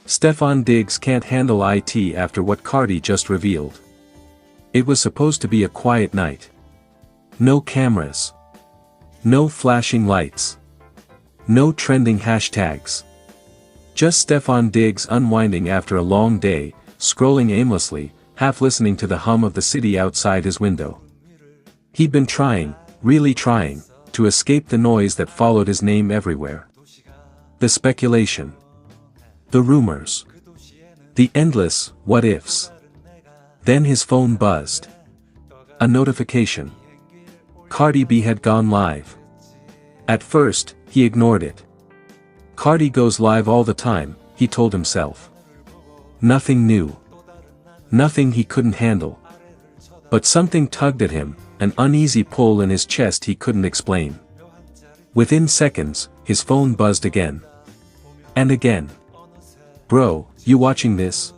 Stefon Diggs can't handle it after what Cardi just revealed. It was supposed to be a quiet night. No cameras. No flashing lights. No trending hashtags. Just Stefon Diggs unwinding after a long day, scrolling aimlessly, half listening to the hum of the city outside his window. He'd been trying, really trying, to escape the noise that followed his name everywhere. The speculation. The rumors. The endless what-ifs. Then his phone buzzed. A notification. Cardi B had gone live. At first, he ignored it. Cardi goes live all the time, he told himself. Nothing new. Nothing he couldn't handle. But something tugged at him, an uneasy pull in his chest he couldn't explain. Within seconds, his phone buzzed again. And again. Bro, you watching this?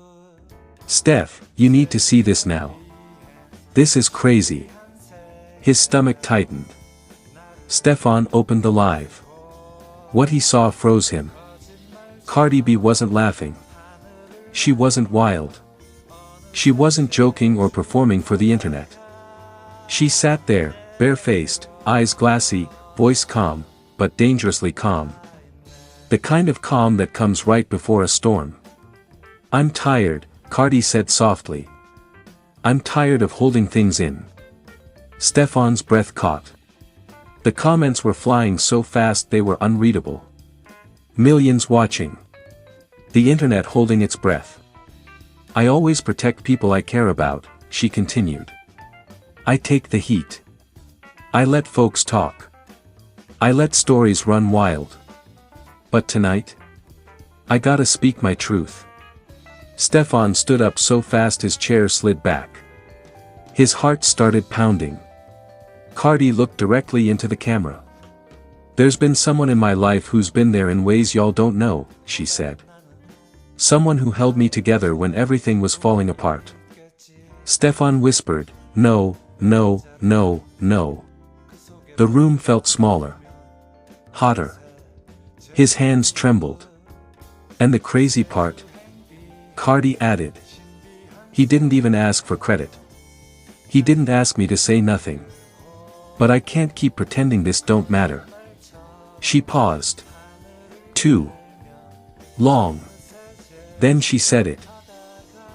Steph, you need to see this now. This is crazy. His stomach tightened. Stefon opened the live. What he saw froze him. Cardi B wasn't laughing. She wasn't wild. She wasn't joking or performing for the internet. She sat there, barefaced, eyes glassy, voice calm, but dangerously calm. The kind of calm that comes right before a storm. I'm tired, Cardi said softly. I'm tired of holding things in. Stefon's breath caught. The comments were flying so fast they were unreadable. Millions watching. The internet holding its breath. I always protect people I care about, she continued. I take the heat. I let folks talk. I let stories run wild. But tonight? I gotta speak my truth. Stefon stood up so fast his chair slid back. His heart started pounding. Cardi looked directly into the camera. There's been someone in my life who's been there in ways y'all don't know, she said. Someone who held me together when everything was falling apart. Stefon whispered, no, no, no, no. The room felt smaller. Hotter. His hands trembled. And the crazy part? Cardi added. He didn't even ask for credit. He didn't ask me to say nothing. But I can't keep pretending this don't matter. She paused. Too long. Then she said it.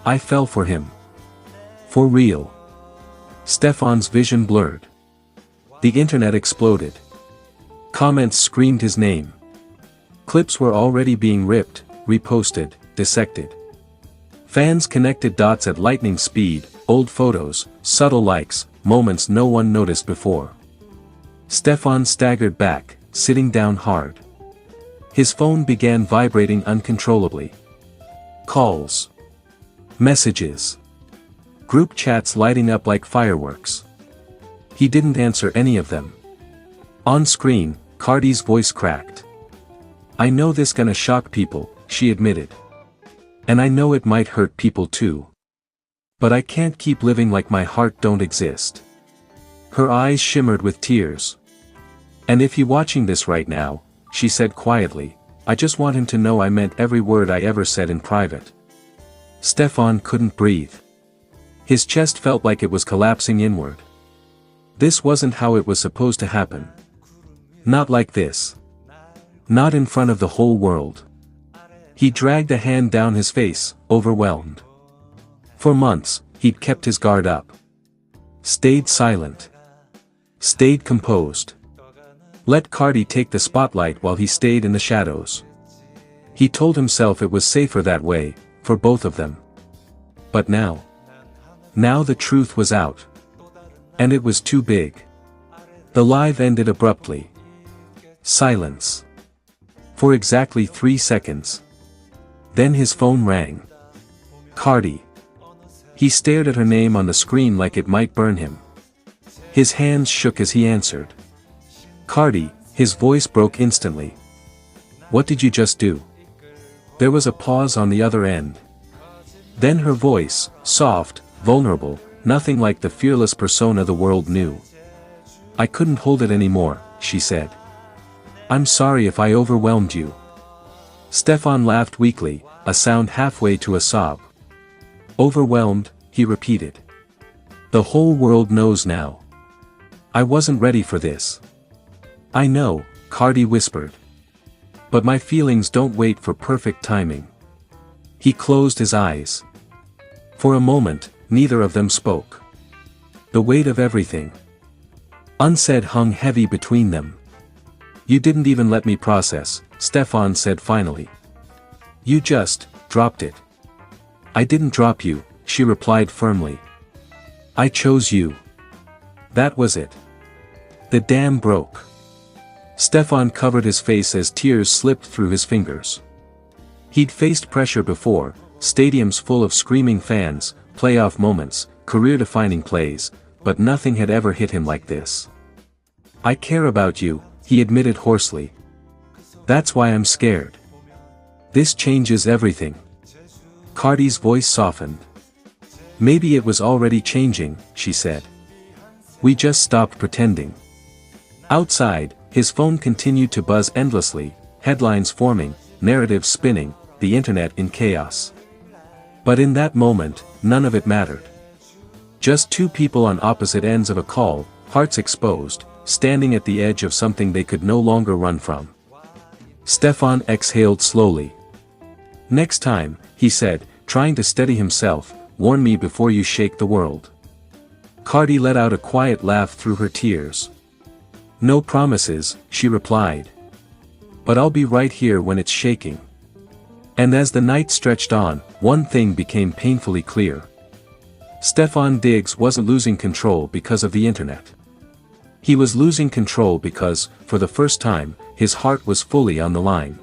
I fell for him. For real. Stefon's vision blurred. The internet exploded. Comments screamed his name. Clips were already being ripped, reposted, dissected. Fans connected dots at lightning speed, old photos, subtle likes, moments no one noticed before. Stefon staggered back, sitting down hard. His phone began vibrating uncontrollably. Calls. Messages. Group chats lighting up like fireworks. He didn't answer any of them. On screen, Cardi's voice cracked. I know this gonna shock people, she admitted. And I know it might hurt people too. But I can't keep living like my heart don't exist. Her eyes shimmered with tears. And if he watching this right now, she said quietly, I just want him to know I meant every word I ever said in private. Stefon couldn't breathe. His chest felt like it was collapsing inward. This wasn't how it was supposed to happen. Not like this. Not in front of the whole world. He dragged a hand down his face, overwhelmed. For months, he'd kept his guard up. Stayed silent. Stayed composed. Let Cardi take the spotlight while he stayed in the shadows. He told himself it was safer that way, for both of them. But now? Now the truth was out. And it was too big. The live ended abruptly. Silence. For exactly 3 seconds. Then his phone rang. Cardi. He stared at her name on the screen like it might burn him. His hands shook as he answered. Cardi, his voice broke instantly. What did you just do? There was a pause on the other end. Then her voice, soft, vulnerable, nothing like the fearless persona the world knew. I couldn't hold it anymore, she said. I'm sorry if I overwhelmed you. Stefon laughed weakly, a sound halfway to a sob. Overwhelmed, he repeated. The whole world knows now. I wasn't ready for this. I know, Cardi whispered. But my feelings don't wait for perfect timing. He closed his eyes. For a moment, neither of them spoke. The weight of everything unsaid hung heavy between them. You didn't even let me process, Stefon said finally. You just dropped it. I didn't drop you, she replied firmly. I chose you. That was it. The dam broke. Stefon covered his face as tears slipped through his fingers. He'd faced pressure before, stadiums full of screaming fans, playoff moments, career-defining plays, but nothing had ever hit him like this. I care about you, he admitted hoarsely. That's why I'm scared. This changes everything. Cardi's voice softened. Maybe it was already changing, she said. We just stopped pretending. Outside, his phone continued to buzz endlessly, headlines forming, narratives spinning, the internet in chaos. But in that moment, none of it mattered. Just two people on opposite ends of a call, hearts exposed, standing at the edge of something they could no longer run from. Stefon exhaled slowly. Next time, he said, trying to steady himself, warn me before you shake the world. Cardi let out a quiet laugh through her tears. No promises, she replied. But I'll be right here when it's shaking. And as the night stretched on, one thing became painfully clear. Stefon Diggs wasn't losing control because of the internet. He was losing control because, for the first time, his heart was fully on the line.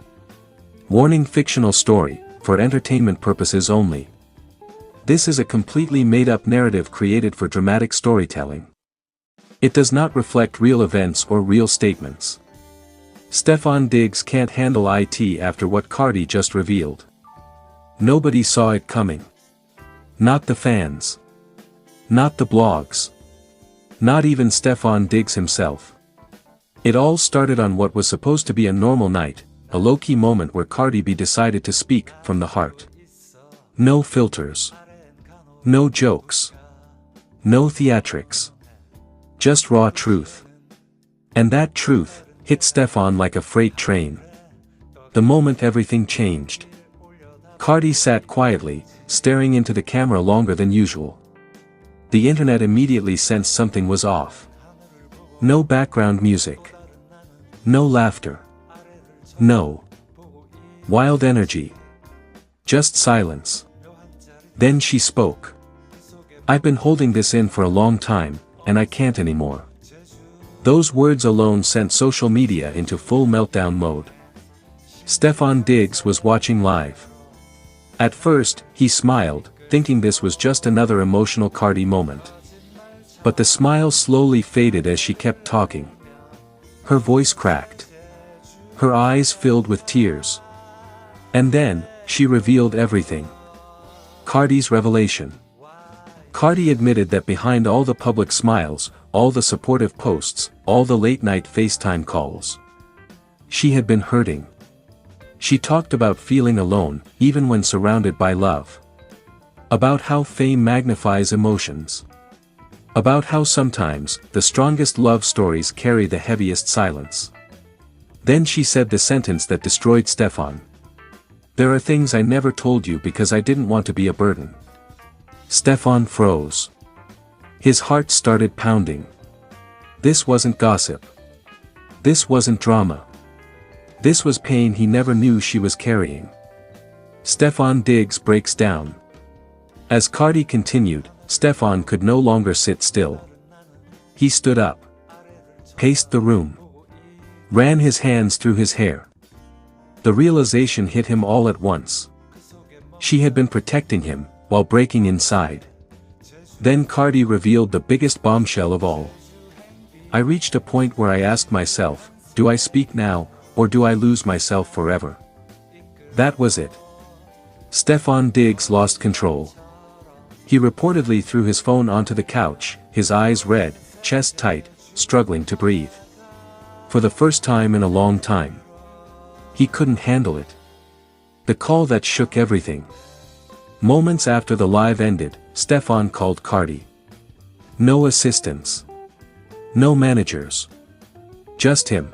Warning: fictional story, for entertainment purposes only. This is a completely made-up narrative created for dramatic storytelling. It does not reflect real events or real statements. Stefon Diggs can't handle it after what Cardi just revealed. Nobody saw it coming. Not the fans. Not the blogs. Not even Stefon Diggs himself. It all started on what was supposed to be a normal night, a low-key moment where Cardi B decided to speak from the heart. No filters. No jokes. No theatrics. Just raw truth. And that truth hit Stefon like a freight train. The moment everything changed. Cardi sat quietly, staring into the camera longer than usual. The internet immediately sensed something was off. No background music. No laughter. No wild energy. Just silence. Then she spoke. I've been holding this in for a long time, and I can't anymore. Those words alone sent social media into full meltdown mode. Stefon Diggs was watching live. At first, he smiled, thinking this was just another emotional Cardi moment. But the smile slowly faded as she kept talking. Her voice cracked. Her eyes filled with tears. And then, she revealed everything. Cardi's revelation. Cardi admitted that behind all the public smiles, all the supportive posts, all the late-night FaceTime calls, she had been hurting. She talked about feeling alone, even when surrounded by love. About how fame magnifies emotions. About how sometimes, the strongest love stories carry the heaviest silence. Then she said the sentence that destroyed Stefon. There are things I never told you because I didn't want to be a burden. Stefon froze. His heart started pounding. This wasn't gossip. This wasn't drama. This was pain he never knew she was carrying. Stefon Diggs breaks down. As Cardi continued, Stefon could no longer sit still. He stood up. Paced the room. Ran his hands through his hair. The realization hit him all at once. She had been protecting him, while breaking inside. Then Cardi revealed the biggest bombshell of all. I reached a point where I asked myself, do I speak now, or do I lose myself forever? That was it. Stefon Diggs lost control. He reportedly threw his phone onto the couch, his eyes red, chest tight, struggling to breathe. For the first time in a long time. He couldn't handle it. The call that shook everything. Moments after the live ended, Stefon called Cardi. No assistants. No managers. Just him.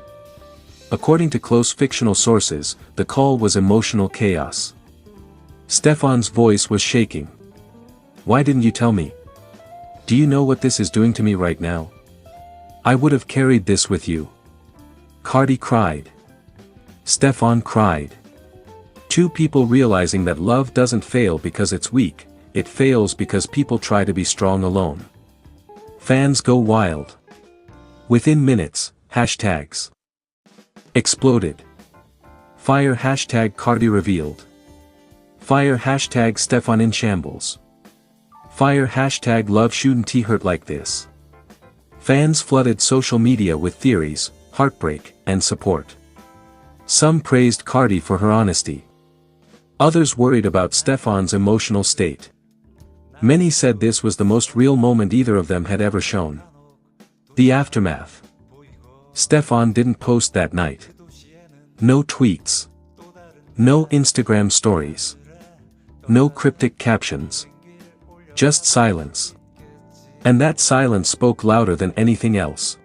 According to close fictional sources, the call was emotional chaos. Stefon's voice was shaking. Why didn't you tell me? Do you know what this is doing to me right now? I would have carried this with you. Cardi cried. Stefon cried. Two people realizing that love doesn't fail because it's weak, it fails because people try to be strong alone. Fans go wild. Within minutes, hashtags exploded. Fire hashtag Cardi revealed. Fire hashtag Stefon in shambles. Fire hashtag love shouldn't hurt like this. Fans flooded social media with theories, heartbreak, and support. Some praised Cardi for her honesty. Others worried about Stefon's emotional state. Many said this was the most real moment either of them had ever shown. The aftermath. Stefon didn't post that night. No tweets. No Instagram stories. No cryptic captions. Just silence. And that silence spoke louder than anything else.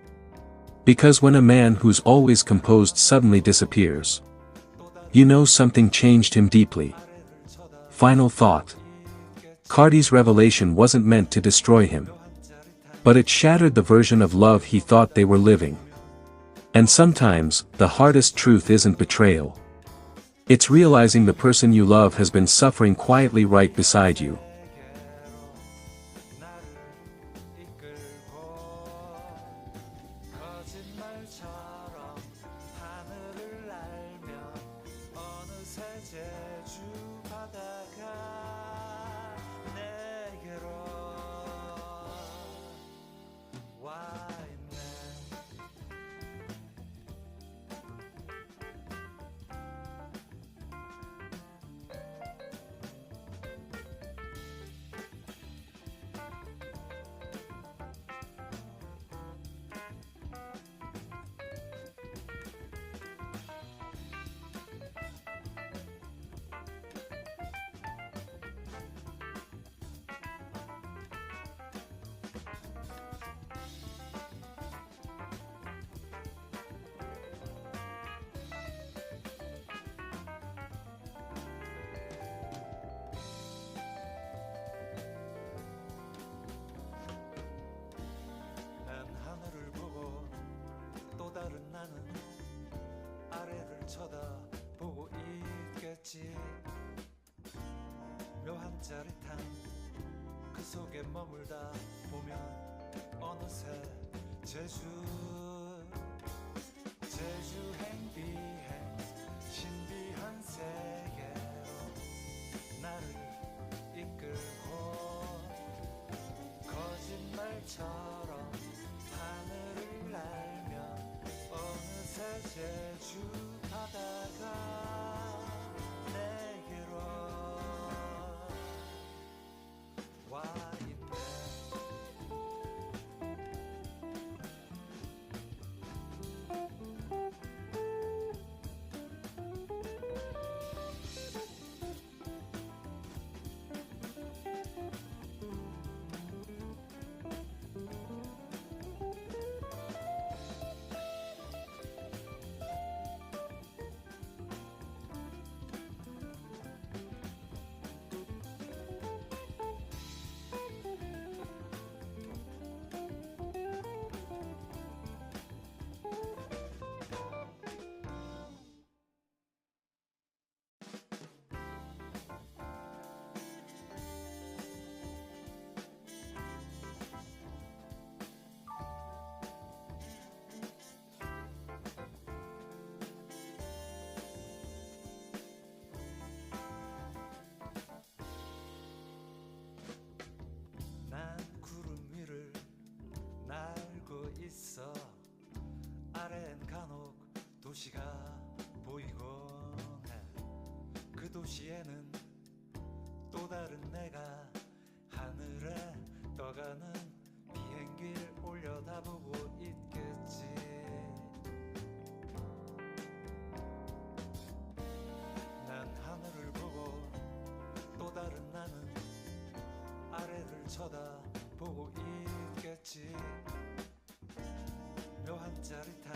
Because when a man who's always composed suddenly disappears, you know something changed him deeply. Final thought. Cardi's revelation wasn't meant to destroy him. But it shattered the version of love he thought they were living. And sometimes, the hardest truth isn't betrayal. It's realizing the person you love has been suffering quietly right beside you. 쳐다보고 있겠지. 묘한 짜릿함 그 속에 머물다 보면 어느새 제주 행비행 신비한 세계로 나를 이끌고 거짓말처럼 하늘을 날며 어느새 제주 바다가 내게로 와 있네. 있어. 아래엔 간혹 도시가 보이곤 해. 그 도시에는 또 다른 내가 하늘에 떠가는 비행기를 올려다보고 있겠지. 난 하늘을 쳐다보고 있겠지. 묘한 짜릿함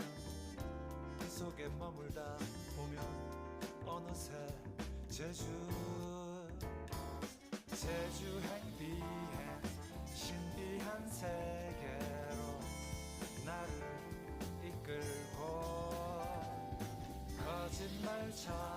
그 속에 머물다 보면 어느새 제주행 비행 신비한 세계로 나를 이끌고 거짓말처럼